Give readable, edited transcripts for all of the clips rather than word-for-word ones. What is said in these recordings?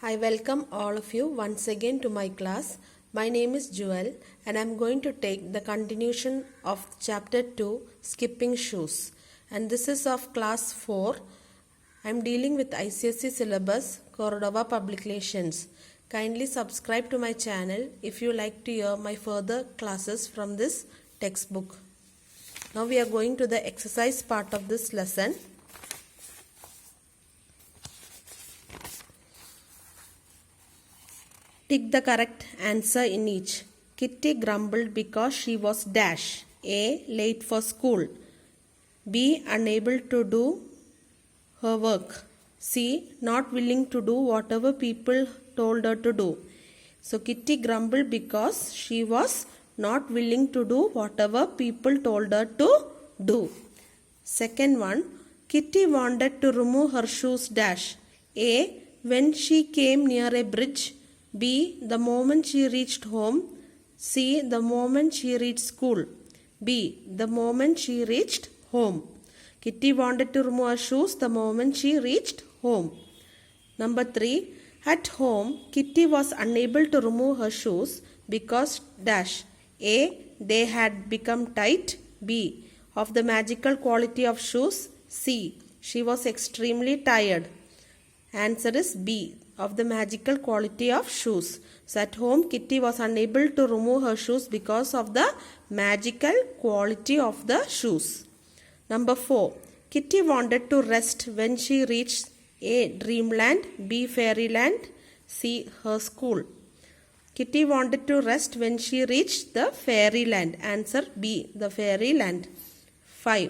I welcome all of you once again to my class. My name is Jewel and I am going to take the continuation of chapter 2 skipping shoes, and this is of class 4. I am dealing with ICSE syllabus Cordova Publications. Kindly subscribe to my channel if you like to hear my further classes from this textbook. Now we are going to the exercise part of this lesson. Tick the correct answer in each. Kitty grumbled because she was dash. A. Late for school. B. Unable to do her work. C. Not willing to do whatever people told her to do. So Kitty grumbled because she was not willing to do whatever people told her to do. Second one, Kitty wanted to remove her shoes dash. A. When she came near a bridge. B. The moment she reached home. C. The moment she reached school. B. The moment she reached home. Kitty wanted to remove her shoes the moment she reached home. Number 3. At home, Kitty was unable to remove her shoes because dash. A. They had become tight. B. Of the magical quality of shoes. C. She was extremely tired. Answer is B. Of the magical quality of shoes. So at home, Kitty was unable to remove her shoes because of the magical quality of the shoes. Number 4. Kitty wanted to rest when she reached A. Dreamland, B. Fairyland, C. Her school. Kitty wanted to rest when she reached the fairyland. Answer B. The fairyland. 5.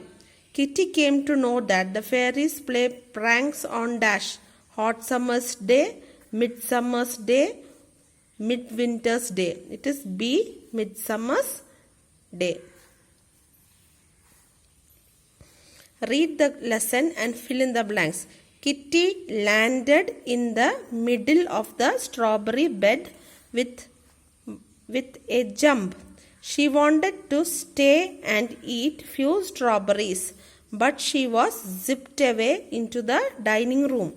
Kitty came to know that the fairies play pranks on dash. Hot summer's day, midsummer's day, midwinter's day. It is B. Midsummer's day. Read the lesson and fill in the blanks. Kitty landed in the middle of the strawberry bed with a jump. She wanted to stay and eat few strawberries, but she was zipped away into the dining room.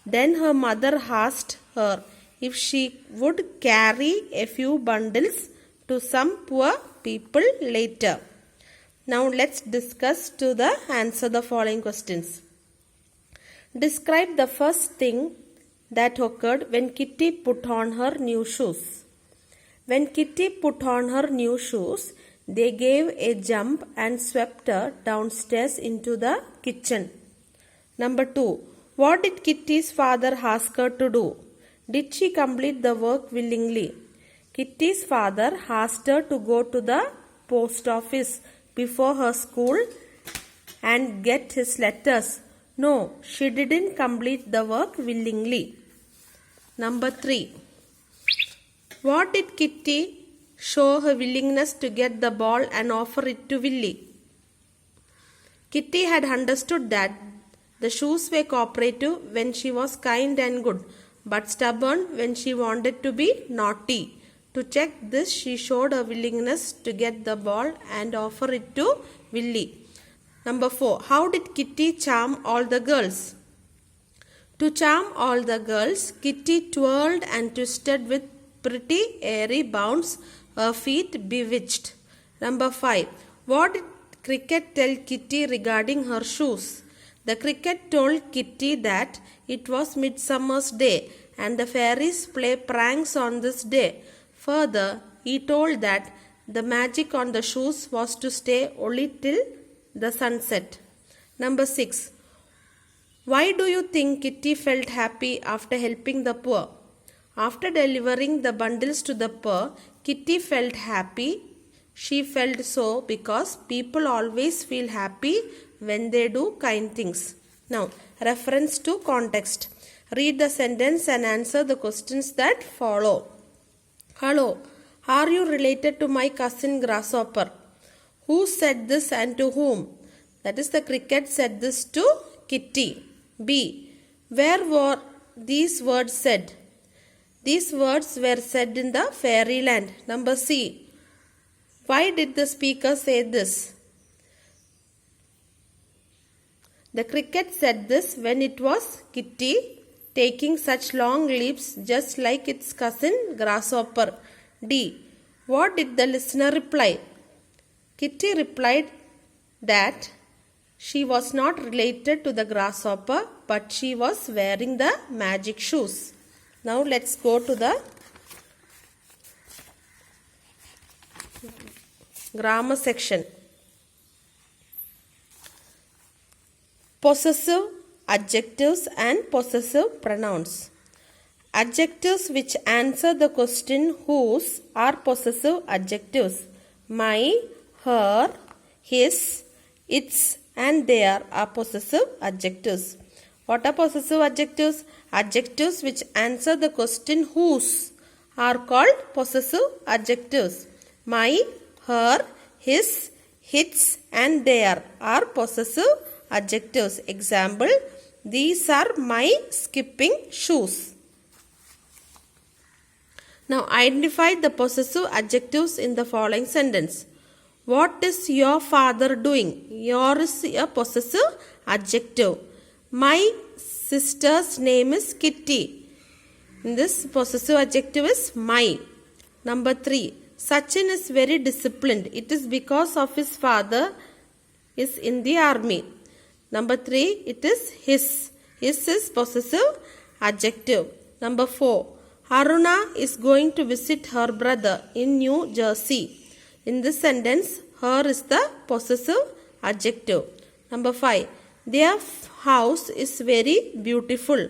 Then her mother asked her if she would carry a few bundles to some poor people later. Now let's discuss to answer the following questions. Describe the first thing that occurred when Kitty put on her new shoes. When Kitty put on her new shoes, they gave a jump and swept her downstairs into the kitchen. Number 2. What did Kitty's father ask her to do? Did she complete the work willingly? Kitty's father asked her to go to the post office before her school and get his letters. No, she didn't complete the work willingly. Number 3. What did Kitty show her willingness to get the ball and offer it to Willie? Kitty had understood that the shoes were cooperative when she was kind and good, but stubborn when she wanted to be naughty. To check this, she showed her willingness to get the ball and offer it to Willie. Number 4. How did Kitty charm all the girls? To charm all the girls, Kitty twirled and twisted with pretty airy bounds, her feet bewitched. Number 5. What did Cricket tell Kitty regarding her shoes? The cricket told Kitty that it was Midsummer's Day and the fairies play pranks on this day. Further, he told that the magic on the shoes was to stay only till the sunset. Number 6. Why do you think Kitty felt happy after helping the poor? After delivering the bundles to the poor, Kitty felt happy. She felt so because people always feel happy when they do kind things. Now, reference to context. Read the sentence and answer the questions that follow. Hello, are you related to my cousin Grasshopper? Who said this and to whom? That is, the cricket said this to Kitty. B. Where were these words said? These words were said in the fairyland. Number C. Why did the speaker say this? The cricket said this when it was Kitty taking such long leaps just like its cousin grasshopper? D. What did the listener reply? Kitty replied that she was not related to the grasshopper, but she was wearing the magic shoes. Now let's go to the grammar section. Possessive adjectives and possessive pronouns. Adjectives which answer the question whose are possessive adjectives. My, her, his, its and their are possessive adjectives. What are possessive adjectives? Adjectives which answer the question whose are called possessive adjectives. My, her, his, its and their are possessive adjectives. Example, these are my skipping shoes. Now identify the possessive adjectives in the following sentence. What is your father doing? Your is a possessive adjective. My sister's name is Kitty. This possessive adjective is my. Number 3. Sachin is very disciplined. It is because of his father is in the army. Number 3. It is his. His is possessive adjective. Number 4. Haruna is going to visit her brother in New Jersey. In this sentence, her is the possessive adjective. Number 5. Their house is very beautiful.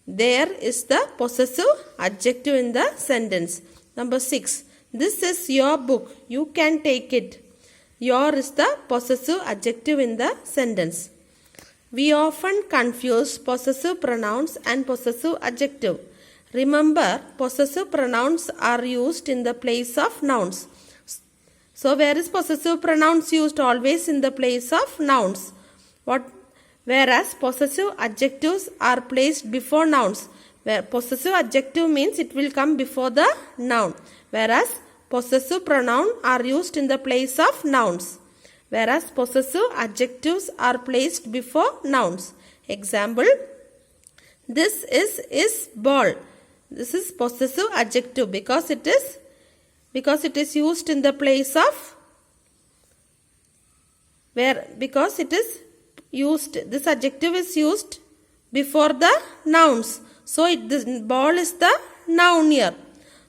There is the possessive adjective in the sentence. Number 6. This is your book. You can take it. Your is the possessive adjective in the sentence. We often confuse possessive pronouns and possessive adjective. Remember, possessive pronouns are used in the place of nouns. So, where is possessive pronouns used? Always in the place of nouns. Whereas possessive adjectives are placed before nouns. Where possessive adjective means it will come before the noun. Whereas possessive pronoun are used in the place of nouns. Whereas possessive adjectives are placed before nouns. Example, this is ball. This is possessive adjective because it is used in the place of this adjective is used before the nouns. So this ball is the noun here.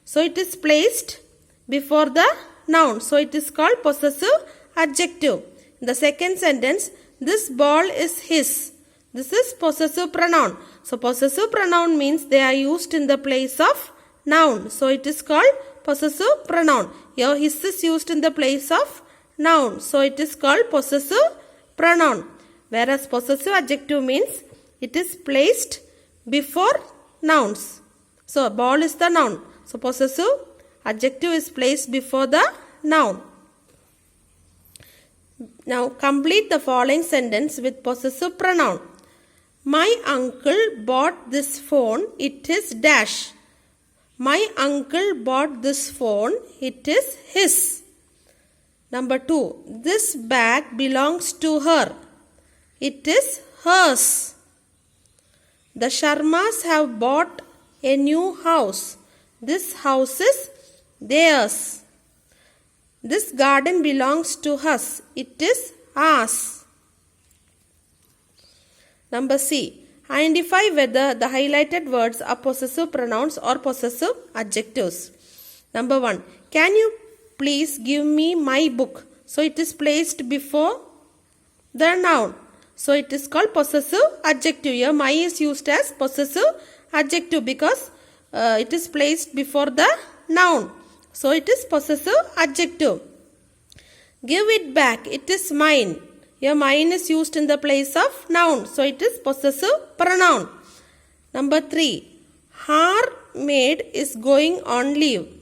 So it is placed before the noun. So it is called possessive adjective. In the second sentence, this ball is his. This is possessive pronoun. So possessive pronoun means they are used in the place of noun. So it is called possessive pronoun. Here his is used in the place of noun. So it is called possessive pronoun. Whereas possessive adjective means it is placed before nouns. So ball is the noun. So possessive adjective is placed before the noun. Now complete the following sentence with possessive pronoun. My uncle bought this phone. It is dash. My uncle bought this phone. It is his. Number 2. This bag belongs to her. It is hers. The Sharmas have bought a new house. This house is theirs. This garden belongs to us. It is ours. Number C. Identify whether the highlighted words are possessive pronouns or possessive adjectives. Number 1. Can you please give me my book? So it is placed before the noun. So it is called possessive adjective. Here my is used as possessive adjective because it is placed before the noun. So it is possessive adjective. Give it back. It is mine. Here mine is used in the place of noun. So it is possessive pronoun. Number 3. Her maid is going on leave.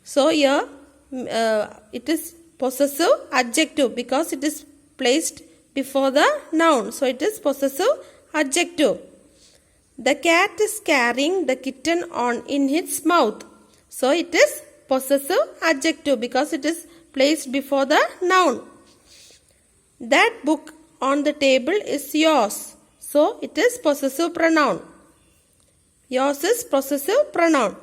So here it is possessive adjective because it is placed before the noun. So it is possessive adjective. The cat is carrying the kitten in its mouth. So it is possessive adjective because it is placed before the noun. That book on the table is yours. So it is possessive pronoun. Yours is possessive pronoun.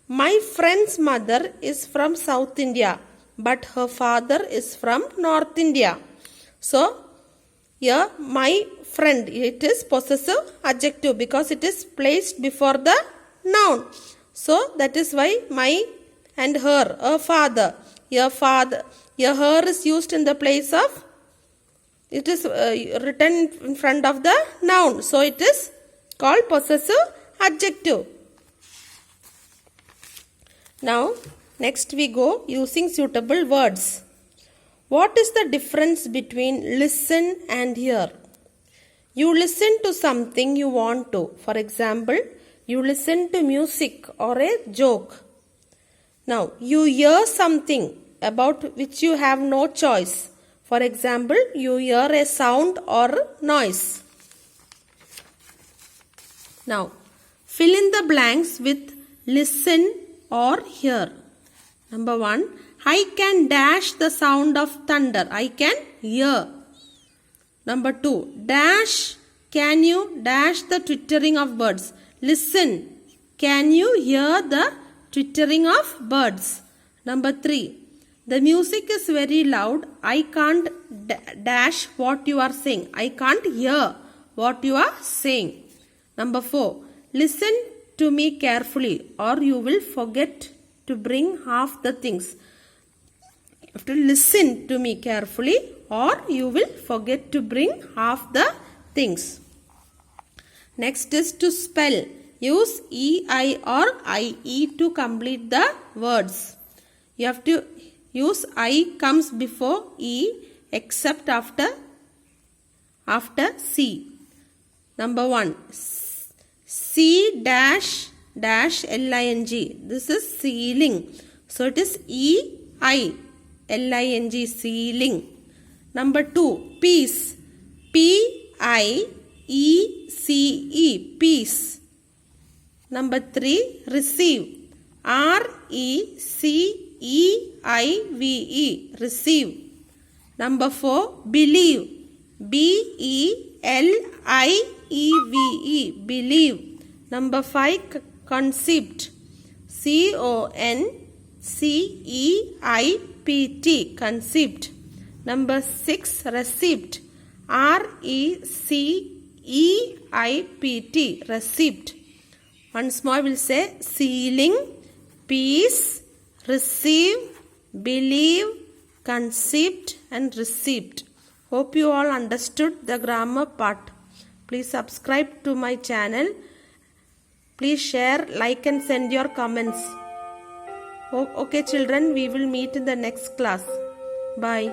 My friend's mother is from South India, but her father is from North India. So here my friend, it is possessive adjective because it is placed before the noun. So that is why my and her, a father. Your father, your her is used in the place of, it is written in front of the noun. So it is called possessive adjective. Now next we go using suitable words. What is the difference between listen and hear? You listen to something you want to. For example, you listen to music or a joke. Now, you hear something about which you have no choice. For example, you hear a sound or noise. Now, fill in the blanks with listen or hear. Number 1, I can dash the sound of thunder. I can hear. Number 2, dash, can you dash the twittering of birds? Listen, can you hear the twittering of birds? Number 3, the music is very loud. I can't dash what you are saying. I can't hear what you are saying. Number 4, listen to me carefully or you will forget to bring half the things. You have to listen to me carefully or you will forget to bring half the things. Next is to spell. Use EI or IE to complete the words. You have to use I comes before E except after C. Number 1, C dash dash LING. This is ceiling. So it is EI LING, ceiling. Number 2, peace. PIECE, peace. Number 3, receive. RECEIVE, receive. Number 4, believe. BELIEVE, believe. Number 5, concept. CONCEIPT, concept. Number 6, receipt. RECEIPT, receipt. Once more I will say ceiling, peace, receive, believe, concept and receipt. Hope you all understood the grammar part. Please subscribe to my channel. Please share, like and send your comments. Okay children, we will meet in the next class. Bye.